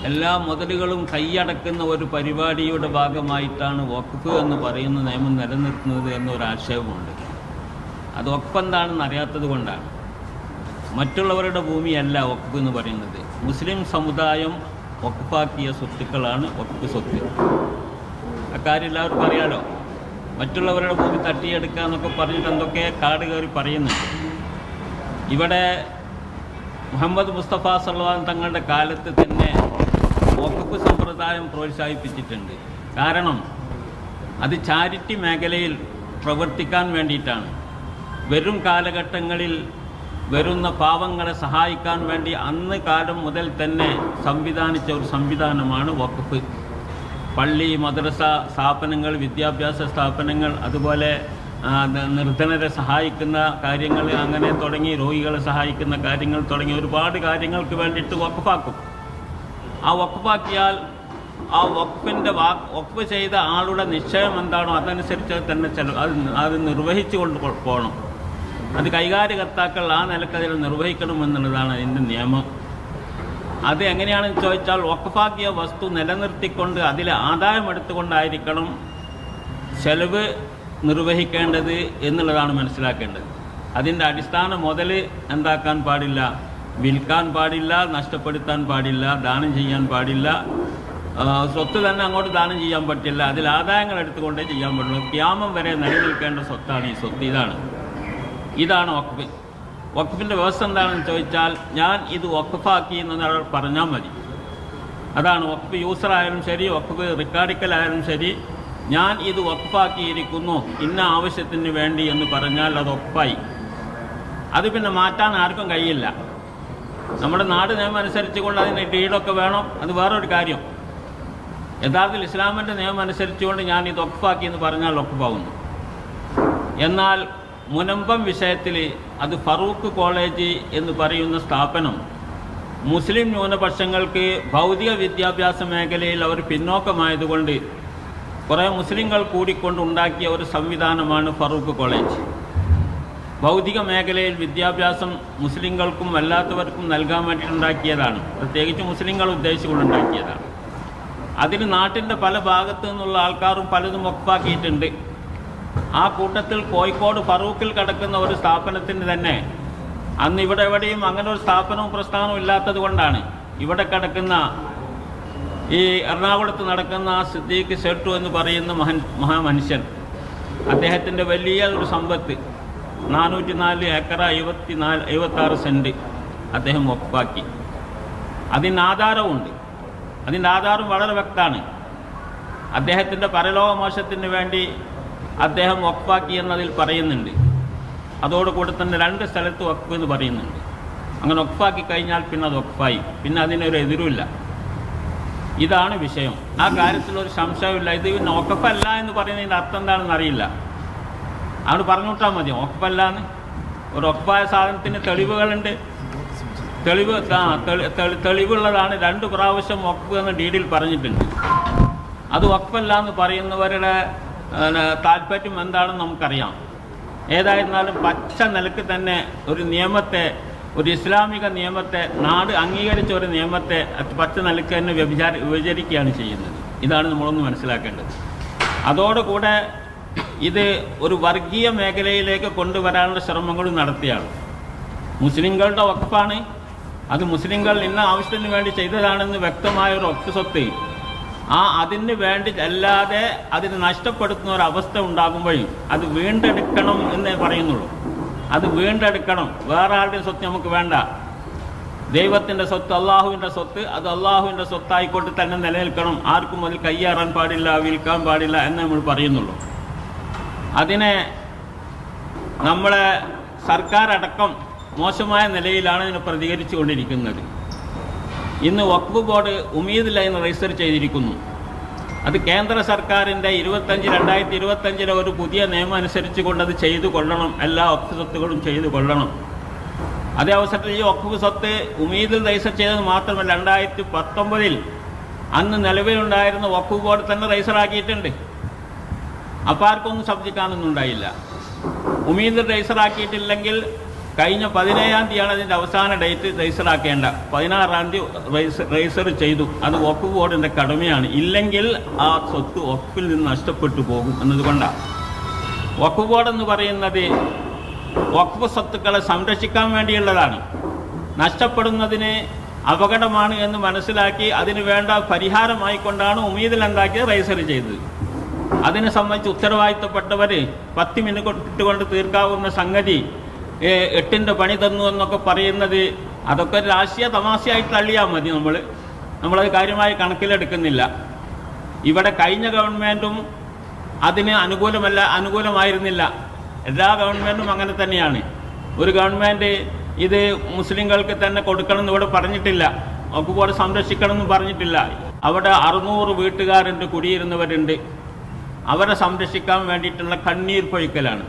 എല്ലാ മുതലുകളും കൈയടക്കുന്ന ഒരു പരിപാടിയുടെ ഭാഗമായിട്ടാണ് വഖഫ് എന്ന് പറയുന്ന നിയമം നിലനിർത്തുന്നത് എന്നൊരാശയമുണ്ട്. അത് വഖഫ് എന്താണെന്ന് അറിയാത്തത് കൊണ്ടാണ്. മറ്റുള്ളവരുടെ ഭൂമിയല്ല വഖഫ് എന്ന് പറയുന്നത്. മുസ്ലിം സമുദായം വഖഫാക്കിയ സ്വത്തുക്കളാണ് വഖഫ് സ്വത്ത്. അക്കാര്യം എല്ലാവർക്കും അറിയാലോ. മറ്റുള്ളവരുടെ ഭൂമി തട്ടിയെടുക്കുക എന്നൊക്കെ പറഞ്ഞിട്ട് എന്തൊക്കെ കാട് കയറി പറയുന്നുണ്ട്. ഇവിടെ മുഹമ്മദ് മുസ്തഫ സല്ലല്ലാഹു തങ്ങളുടെ കാലത്ത് തന്നെ വഖഫ് സമ്പ്രദായം പ്രോത്സാഹിപ്പിച്ചിട്ടുണ്ട്. കാരണം അത് ചാരിറ്റി മേഖലയിൽ പ്രവർത്തിക്കാൻ വേണ്ടിയിട്ടാണ്. വരും കാലഘട്ടങ്ങളിൽ വരുന്ന പാവങ്ങളെ സഹായിക്കാൻ വേണ്ടി അന്ന് കാലം മുതൽ തന്നെ സംവിധാനിച്ച ഒരു സംവിധാനമാണ് വഖഫ്. പള്ളി, മദ്രസ സ്ഥാപനങ്ങൾ, വിദ്യാഭ്യാസ സ്ഥാപനങ്ങൾ, അതുപോലെ നിർധനരെ സഹായിക്കുന്ന കാര്യങ്ങൾ, അങ്ങനെ തുടങ്ങി രോഗികളെ സഹായിക്കുന്ന കാര്യങ്ങൾ തുടങ്ങി ഒരുപാട് കാര്യങ്ങൾക്ക് വേണ്ടിയിട്ട് വഖഫാക്കും. ആ വഖഫാക്കിയാൽ ആ വഖഫ് ചെയ്ത ആളുടെ നിശ്ചയം എന്താണോ അതനുസരിച്ച് തന്നെ അത് നിർവഹിച്ചു കൊണ്ട് പോകണം. അത് കൈകാര്യകർത്താക്കൾ ആ നിലക്ക് അതിൽ നിർവഹിക്കണമെന്നുള്ളതാണ് അതിൻ്റെ നിയമം. അത് എങ്ങനെയാണെന്ന് ചോദിച്ചാൽ വഖഫാക്കിയ വസ്തു നിലനിർത്തിക്കൊണ്ട് അതിൽ ആദായം എടുത്തുകൊണ്ടായിരിക്കണം ചെലവ് നിർവഹിക്കേണ്ടത് എന്നുള്ളതാണ് മനസ്സിലാക്കേണ്ടത്. അതിൻ്റെ അടിസ്ഥാന മുതൽ എന്താക്കാൻ പാടില്ല, വിൽക്കാൻ പാടില്ല, നഷ്ടപ്പെടുത്താൻ പാടില്ല, ദാനം ചെയ്യാൻ പാടില്ല. സ്വത്ത് തന്നെ അങ്ങോട്ട് ദാനം ചെയ്യാൻ പറ്റില്ല. അതിൽ ആദായങ്ങൾ എടുത്തുകൊണ്ടേ ചെയ്യാൻ പാടുള്ളൂ. ഖിയാമം വരെ നിലനിൽക്കേണ്ട സ്വത്താണ് ഈ സ്വത്ത്. ഇതാണ് വഖഫ്. വഖഫിൻ്റെ വ്യവസ്ഥ എന്താണെന്ന് ചോദിച്ചാൽ ഞാൻ ഇത് വഖഫാക്കി എന്ന് പറഞ്ഞാൽ മതി. അതാണ് വഖഫ്. യൂസറായാലും ശരി, വഖഫ് റിക്കാർഡിക്കലായാലും ശരി, ഞാൻ ഇത് വഖഫാക്കിയിരിക്കുന്നു ഇന്ന ആവശ്യത്തിന് വേണ്ടി എന്ന് പറഞ്ഞാൽ അത് വഖഫായി. അത് പിന്നെ മാറ്റാൻ ആർക്കും കഴിയില്ല. നമ്മുടെ നാട് നിയമം അനുസരിച്ചുകൊണ്ട് അതിന് ഡീഡൊക്കെ വേണം, അത് വേറൊരു കാര്യം. യഥാർത്ഥത്തിൽ ഇസ്ലാമിൻ്റെ നിയമം അനുസരിച്ചുകൊണ്ട് ഞാൻ ഇത് വഖഫാക്കി എന്ന് പറഞ്ഞാൽ വഖഫാവുന്നു. എന്നാൽ മുനമ്പം വിഷയത്തിൽ അത് ഫറൂഖ് കോളേജ് എന്ന് പറയുന്ന സ്ഥാപനം മുസ്ലിം ന്യൂനപക്ഷങ്ങൾക്ക് ഭൗതിക വിദ്യാഭ്യാസ മേഖലയിൽ അവർ പിന്നോക്കമായതുകൊണ്ട് കുറേ മുസ്ലിങ്ങൾ കൂടിക്കൊണ്ടുണ്ടാക്കിയ ഒരു സംവിധാനമാണ് ഫറൂഖ് കോളേജ്. ഭൗതിക മേഖലയിൽ വിദ്യാഭ്യാസം മുസ്ലിങ്ങൾക്കും അല്ലാത്തവർക്കും നൽകാൻ വേണ്ടിയിട്ടുണ്ടാക്കിയതാണ്. പ്രത്യേകിച്ച് മുസ്ലിങ്ങൾ ഉദ്ദേശിച്ചുകൊണ്ടുണ്ടാക്കിയതാണ്. അതിന് നാട്ടിൻ്റെ പല ഭാഗത്തു നിന്നുള്ള ആൾക്കാരും പലതും വഖഫാക്കിയിട്ടുണ്ട്. ആ കൂട്ടത്തിൽ കോഴിക്കോട് ഫറൂഖിൽ കിടക്കുന്ന ഒരു സ്ഥാപനത്തിന് തന്നെ അന്ന് ഇവിടെ എവിടെയും അങ്ങനെ ഒരു സ്ഥാപനവും പ്രസ്ഥാനവും ഇല്ലാത്തത് കൊണ്ടാണ് ഇവിടെ കിടക്കുന്ന ഈ എറണാകുളത്ത് നടക്കുന്ന സിദ്ദീഖ് ഷെട്ടു എന്ന് പറയുന്ന മഹാമനുഷ്യൻ, അദ്ദേഹത്തിൻ്റെ വലിയ ഒരു സമ്പത്ത് 404 ഏക്കർ 56 സെൻറ്റ് അദ്ദേഹം വഖഫാക്കി. അതിന് ആധാരമുണ്ട്. അതിൻ്റെ ആധാരം വളരെ വ്യക്തമാണ്. അദ്ദേഹത്തിൻ്റെ പരലോകമോക്ഷത്തിന് വേണ്ടി അദ്ദേഹം വഖഫാക്കി എന്നതിൽ പറയുന്നുണ്ട്. അതോടുകൂടി തന്നെ 2 സ്ഥലത്ത് വഖഫ് എന്ന് പറയുന്നുണ്ട്. അങ്ങനെ വഖഫാക്കി കഴിഞ്ഞാൽ പിന്നെ അത് വഖഫായി, പിന്നെ അതിനൊരു എതിരുമില്ല. ഇതാണ് വിഷയം. ആ കാര്യത്തിലൊരു സംശയമില്ല. ഇത് പിന്നെ വഖഫല്ല എന്ന് പറയുന്നതിൻ്റെ അർത്ഥം എന്താണെന്ന് അറിയില്ല. അത് പറഞ്ഞു വിട്ടാൽ മതി. വഖഫല്ല എന്ന് ഒരു വഖഫായ സാധനത്തിന് തെളിവുകളുണ്ട്. തെളിവുള്ളതാണ്. 2 പ്രാവശ്യം വഖഫ് എന്ന് ഡീഡിൽ പറഞ്ഞിട്ടുണ്ട്. അത് വഖഫല്ല എന്ന് പറയുന്നവരുടെ താല്പര്യം എന്താണെന്ന് നമുക്കറിയാം. ഏതായിരുന്നാലും പച്ച നിലക്ക് തന്നെ ഒരു നിയമത്തെ, ഒരു ഇസ്ലാമിക നിയമത്തെ, നാട് അംഗീകരിച്ച ഒരു നിയമത്തെ പച്ച നിലക്ക് തന്നെ വിഭജിക്കുകയാണ് ചെയ്യുന്നത്. ഇതാണ് നമ്മളൊന്ന് മനസ്സിലാക്കേണ്ടത്. അതോടുകൂടെ ഇത് ഒരു വർഗീയ മേഖലയിലേക്ക് കൊണ്ടുവരാനുള്ള ശ്രമങ്ങളും നടത്തിയാണ്. മുസ്ലിങ്ങളുടെ വഖഫാണ്, അത് മുസ്ലിങ്ങൾ ഇന്ന ആവശ്യത്തിന് വേണ്ടി ചെയ്തതാണെന്ന് വ്യക്തമായ ഒരു വഖഫ് സ്വത്ത് അതിന് വേണ്ടി അല്ലാതെ അതിന് നഷ്ടപ്പെടുത്തുന്ന ഒരവസ്ഥ ഉണ്ടാകുമ്പോഴും അത് വീണ്ടെടുക്കണം എന്നേ പറയുന്നുള്ളൂ. അത് വീണ്ടെടുക്കണം. വേറെ ആളുടെ സ്വത്ത് നമുക്ക് വേണ്ട. ദൈവത്തിൻ്റെ സ്വത്ത്, അള്ളാഹുവിൻ്റെ സ്വത്ത്, അത് അള്ളാഹുവിൻ്റെ സ്വത്തായിക്കൊണ്ട് തന്നെ നിലനിൽക്കണം. ആർക്കും അതിൽ കയ്യേറാൻ പാടില്ല, വിൽക്കാൻ പാടില്ല എന്ന് നമ്മൾ പറയുന്നുള്ളൂ. അതിനെ നമ്മളെ സർക്കാർ അടക്കം മോശമായ നിലയിലാണ് ഇതിനെ പ്രതികരിച്ചു കൊണ്ടിരിക്കുന്നത്. ഇന്ന് വഖഫ് ബോർഡ് ഉമീദ് ലൈൻ രജിസ്റ്റർ ചെയ്തിരിക്കുന്നു. അത് കേന്ദ്ര സർക്കാരിൻ്റെ 2025 ഒരു പുതിയ നിയമം അനുസരിച്ച് കൊണ്ട് അത് ചെയ്തു കൊള്ളണം. എല്ലാ വഖഫ് സ്വത്തുകളും ചെയ്തു കൊള്ളണം. അതേ അവസരത്തിൽ ഈ വഖഫ് സ്വത്ത് ഉമീദിൽ രജിസ്റ്റർ ചെയ്തത് മാത്രമല്ല, 2019 അന്ന് നിലവിലുണ്ടായിരുന്ന വഖഫ് ബോർഡ് തന്നെ രജിസ്റ്റർ ആക്കിയിട്ടുണ്ട്. അപ്പോൾ ആർക്കൊന്നും ശബ്ദിക്കാനൊന്നും ഉണ്ടായില്ല. ഉമീദ് രജിസ്റ്റർ ആക്കിയിട്ടില്ലെങ്കിൽ കഴിഞ്ഞ 17-ാം തീയതിയാണ് അതിൻ്റെ അവസാന ഡേറ്റ് രജിസ്റ്ററാക്കേണ്ട. 16-ാം തീയതി രജിസ്റ്റർ ചെയ്തു. അത് വഖഫ് ബോർഡിൻ്റെ കടമയാണ്. ഇല്ലെങ്കിൽ ആ സ്വത്ത് വഖഫിൽ നിന്ന് നഷ്ടപ്പെട്ടു പോകും എന്നതുകൊണ്ടാണ്. വഖഫ് ബോർഡ് എന്ന് പറയുന്നത് വഖഫ് സ്വത്തുക്കളെ സംരക്ഷിക്കാൻ വേണ്ടിയുള്ളതാണ്. നഷ്ടപ്പെടുന്നതിന് അപകടമാണ് എന്ന് മനസ്സിലാക്കി അതിന് വേണ്ട പരിഹാരമായിക്കൊണ്ടാണ് ഉമീദിൽ എന്താക്കിയത് രജിസ്റ്റർ ചെയ്തത്. അതിനെ സംബന്ധിച്ച് ഉത്തരവാദിത്തപ്പെട്ടവർ 10 മിനിറ്റ് കൊണ്ട് തീർക്കാവുന്ന സംഗതി 8ൻ്റെ പണി തന്നു എന്നൊക്കെ പറയുന്നത് അതൊക്കെ രാഷ്ട്രീയ തമാശയായിട്ട് തള്ളിയാൽ മതി. നമ്മളത് കാര്യമായി കണക്കിലെടുക്കുന്നില്ല. ഇവിടെ കഴിഞ്ഞ ഗവൺമെൻറ്റും അതിന് അനുകൂലമായിരുന്നില്ല. എല്ലാ ഗവൺമെൻറ്റും അങ്ങനെ തന്നെയാണ്. ഒരു ഗവൺമെൻറ് ഇത് മുസ്ലിങ്ങൾക്ക് തന്നെ കൊടുക്കണമെന്ന് ഇവിടെ പറഞ്ഞിട്ടില്ല, വഖഫ് ബോർഡ് സംരക്ഷിക്കണമെന്ന് പറഞ്ഞിട്ടില്ല. അവിടെ 600 വീട്ടുകാരുണ്ട്, കുടിയിരുന്നവരുണ്ട്. അവരെ സംരക്ഷിക്കാൻ വേണ്ടിയിട്ടുള്ള കണ്ണീർ പൊഴിക്കലാണ്.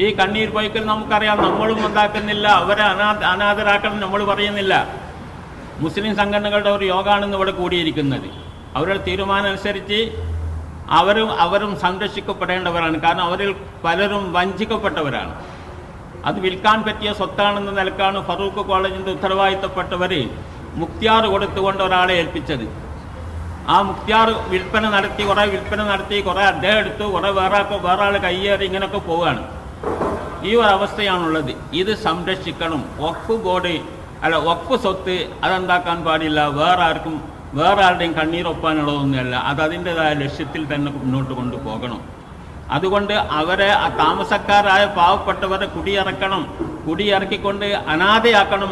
ഈ കണ്ണീർ പൊഴിക്കൽ നമുക്കറിയാം. നമ്മളും ഉണ്ടാക്കുന്നില്ല, അവരെ അനാഥരാക്കണം നമ്മൾ പറയുന്നില്ല. മുസ്ലിം സംഘടനകളുടെ ഒരു യോഗമാണെന്ന് ഇവിടെ കൂടിയിരിക്കുന്നത്. അവരുടെ തീരുമാനം അനുസരിച്ച് അവരും സംരക്ഷിക്കപ്പെടേണ്ടവരാണ്. കാരണം അവരിൽ പലരും വഞ്ചിക്കപ്പെട്ടവരാണ്. അത് വിൽക്കാൻ പറ്റിയ സ്വത്താണെന്ന നിലക്കാണ് ഫറൂഖ് കോളേജിൻ്റെ ഉത്തരവാദിത്തപ്പെട്ടവർ മുക്തിയാർ കൊടുത്തുകൊണ്ട് ഒരാളെ ഏൽപ്പിച്ചത്. ആ മുക്തിയാർ വിൽപ്പന നടത്തി, കുറേ അദ്ദേഹം എടുത്തു, കുറേ വേറെ ആൾ കയ്യേറി, ഇങ്ങനെയൊക്കെ പോവുകയാണ്. ഈ ഒരു അവസ്ഥയാണുള്ളത്. ഇത് സംരക്ഷിക്കണം. വഖഫ് ബോർഡ് വഖഫ് സ്വത്ത് അതെന്താക്കാൻ പാടില്ല. വേറെ ആരുടെയും കണ്ണീരൊപ്പാനുള്ളതൊന്നുമല്ല. അത് അതിൻ്റെതായ ലക്ഷ്യത്തിൽ തന്നെ മുന്നോട്ട് കൊണ്ടുപോകണം. അതുകൊണ്ട് അവരെ താമസക്കാരായ പാവപ്പെട്ടവരെ കുടിയിറക്കിക്കൊണ്ട് അനാഥയാക്കണം.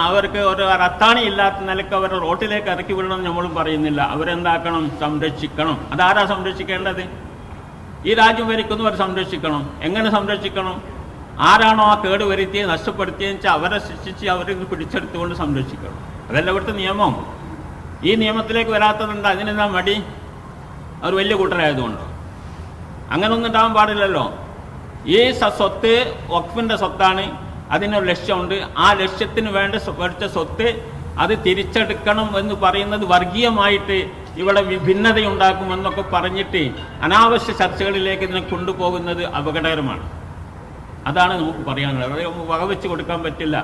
അവർക്ക് ഒരു അത്താണി ഇല്ലാത്ത നിലക്ക് അവരെ റോട്ടിലേക്ക് ഇറക്കി വിടണം നമ്മളും പറയുന്നില്ല. അവരെന്താക്കണം? സംരക്ഷിക്കണം. അതാരാ സംരക്ഷിക്കേണ്ടത്? ഈ രാജ്യം ഭരിക്കുന്നവർ സംരക്ഷിക്കണം. എങ്ങനെ സംരക്ഷിക്കണം? ആരാണോ ആ കേട് വരുത്തിയത്, നഷ്ടപ്പെടുത്തിയെന്ന് വെച്ചാൽ അവരെ ശിക്ഷിച്ച് അവരെ പിടിച്ചെടുത്തുകൊണ്ട് സംരക്ഷിക്കണം. അതല്ല ഇവിടുത്തെ നിയമം. ഈ നിയമത്തിലേക്ക് വരാത്തതുണ്ട്. അതിനെന്താ മടി? അവർ വലിയ കൂട്ടരായതുകൊണ്ടോ? അങ്ങനൊന്നും ഉണ്ടാവാൻ പാടില്ലല്ലോ. ഈ സ്വത്ത് വഖഫിൻ്റെ സ്വത്താണ്. അതിനൊരു ലക്ഷ്യമുണ്ട്. ആ ലക്ഷ്യത്തിന് മേടിച്ച സ്വത്ത് അത് തിരിച്ചെടുക്കണം എന്ന് പറയുന്നത് വർഗീയമായിട്ട് ഇവിടെ ഭിന്നതയുണ്ടാക്കുമെന്നൊക്കെ പറഞ്ഞിട്ട് അനാവശ്യ ചർച്ചകളിലേക്ക് ഇതിനെ കൊണ്ടുപോകുന്നത് അപകടകരമാണ്. അതാണ് നമുക്ക് പറയാനുള്ളത്. അത് വകവെച്ച് കൊടുക്കാൻ പറ്റില്ല.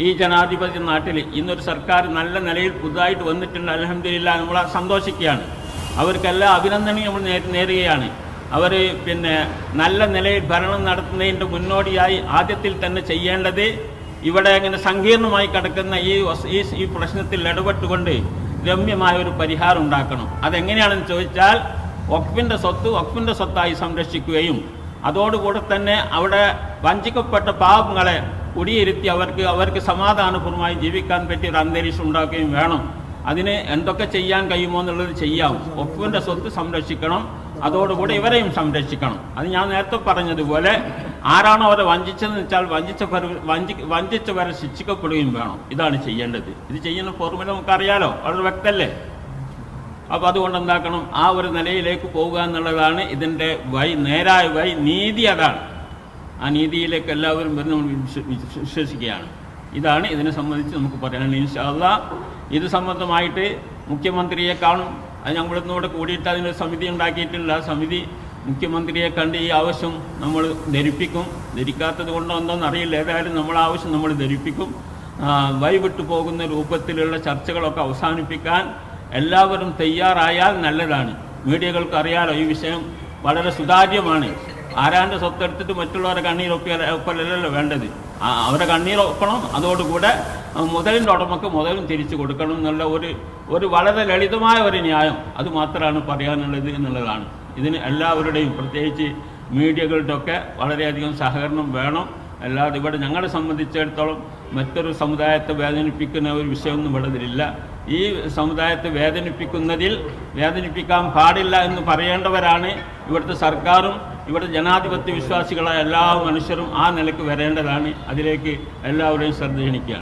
ഈ ജനാധിപത്യ നാട്ടിൽ ഇന്നൊരു സർക്കാർ നല്ല നിലയിൽ പുതുതായിട്ട് വന്നിട്ടുണ്ട്. അൽഹംദുലില്ലാഹ്, നമ്മൾ സന്തോഷിക്കുകയാണ്. അവർക്കെല്ലാം അഭിനന്ദനം നമ്മൾ നേരുകയാണ്. അവർ നല്ല നിലയിൽ ഭരണം നടത്തുന്നതിൻ്റെ മുന്നോടിയായി ആദ്യത്തിൽ തന്നെ ചെയ്യേണ്ടത് ഇവിടെ ഇങ്ങനെ സങ്കീർണമായി കിടക്കുന്ന ഈ പ്രശ്നത്തിൽ ഇടപെട്ടുകൊണ്ട് രമ്യമായ ഒരു പരിഹാരം ഉണ്ടാക്കണം. അതെങ്ങനെയാണെന്ന് ചോദിച്ചാൽ വഖഫിൻ്റെ സ്വത്തായി സംരക്ഷിക്കുകയും അതോടുകൂടെ തന്നെ അവിടെ വഞ്ചിക്കപ്പെട്ട പാവങ്ങളെ കുടിയിരുത്തി അവർക്ക് സമാധാനപൂർവ്വമായി ജീവിക്കാൻ പറ്റിയ ഒരു അന്തരീക്ഷം ഉണ്ടാക്കുകയും വേണം. അതിന് എന്തൊക്കെ ചെയ്യാൻ കഴിയുമോ എന്നുള്ളത് ചെയ്യാം. വഖഫിൻ്റെ സ്വത്ത് സംരക്ഷിക്കണം, അതോടുകൂടി ഇവരെയും സംരക്ഷിക്കണം. അത് ഞാൻ നേരത്തെ പറഞ്ഞതുപോലെ ആരാണോ അവരെ വഞ്ചിച്ചതെന്ന് വെച്ചാൽ വഞ്ചിച്ചവരെ ശിക്ഷിക്കപ്പെടുകയും വേണം. ഇതാണ് ചെയ്യേണ്ടത്. ഇത് ചെയ്യുന്ന ഫോർമുല നമുക്കറിയാലോ, വളരെ വ്യക്തമല്ലേ? അപ്പോൾ അതുകൊണ്ട് എന്താക്കണം? ആ ഒരു നിലയിലേക്ക് പോവുക എന്നുള്ളതാണ് ഇതിൻ്റെ നേരായ നീതി. അതാണ് ആ നീതിയിലേക്ക് എല്ലാവരും വിശ്വസിക്കുകയാണ്. ഇതാണ് ഇതിനെ സംബന്ധിച്ച് നമുക്ക് പറയാനുള്ളത്. ഇൻഷാ അല്ലാഹ് ഇത് സംബന്ധമായിട്ട് മുഖ്യമന്ത്രിയെ കാണും. അത് ഞങ്ങളിന്നിവിടെ കൂടിയിട്ട് അതിനൊരു സമിതി ഉണ്ടാക്കിയിട്ടില്ല. ആ സമിതി മുഖ്യമന്ത്രിയെ കണ്ട് ഈ ആവശ്യം നമ്മൾ ധരിപ്പിക്കും. ധരിക്കാത്തത് കൊണ്ടോ എന്തോന്ന് അറിയില്ല. ഏതായാലും ആവശ്യം നമ്മൾ ധരിപ്പിക്കും. വഴിവിട്ടു പോകുന്ന രൂപത്തിലുള്ള ചർച്ചകളൊക്കെ അവസാനിപ്പിക്കാൻ എല്ലാവരും തയ്യാറായാൽ നല്ലതാണ്. മീഡിയകൾക്ക് അറിയാലോ ഈ വിഷയം വളരെ സുതാര്യമാണ്. ആരാൻ്റെ സ്വത്തെടുത്തിട്ട് മറ്റുള്ളവരെ കണ്ണീരൊപ്പലല്ലോ വേണ്ടത്. അവരെ കണ്ണീരൊപ്പണം. അതോടുകൂടെ മുതലിൻ്റെ ഉടമക്ക് മുതലും തിരിച്ചു കൊടുക്കണം എന്നുള്ള ഒരു വളരെ ലളിതമായ ഒരു ന്യായം അത് മാത്രമാണ് പറയാനുള്ളത് എന്നുള്ളതാണ്. ഇതിന് എല്ലാവരുടെയും പ്രത്യേകിച്ച് മീഡിയകളുടെ ഒക്കെ വളരെയധികം സഹകരണം വേണം. അല്ലാതെ ഇവിടെ ഞങ്ങളെ സംബന്ധിച്ചിടത്തോളം മറ്റൊരു സമുദായത്തെ വേദനിപ്പിക്കുന്ന ഒരു വിഷയമൊന്നും ഇവിടെ ഇതിലില്ല. ഈ സമുദായത്തെ വേദനിപ്പിക്കാൻ പാടില്ല എന്ന് പറയേണ്ടവരാണ് ഇവിടുത്തെ സർക്കാരും ഇവിടെ ജനാധിപത്യ വിശ്വാസികളായ എല്ലാ മനുഷ്യരും. ആ നിലയ്ക്ക് വരേണ്ടതാണ്. അതിലേക്ക് എല്ലാവരെയും ശ്രദ്ധ ക്ഷണിക്കുകയാണ്.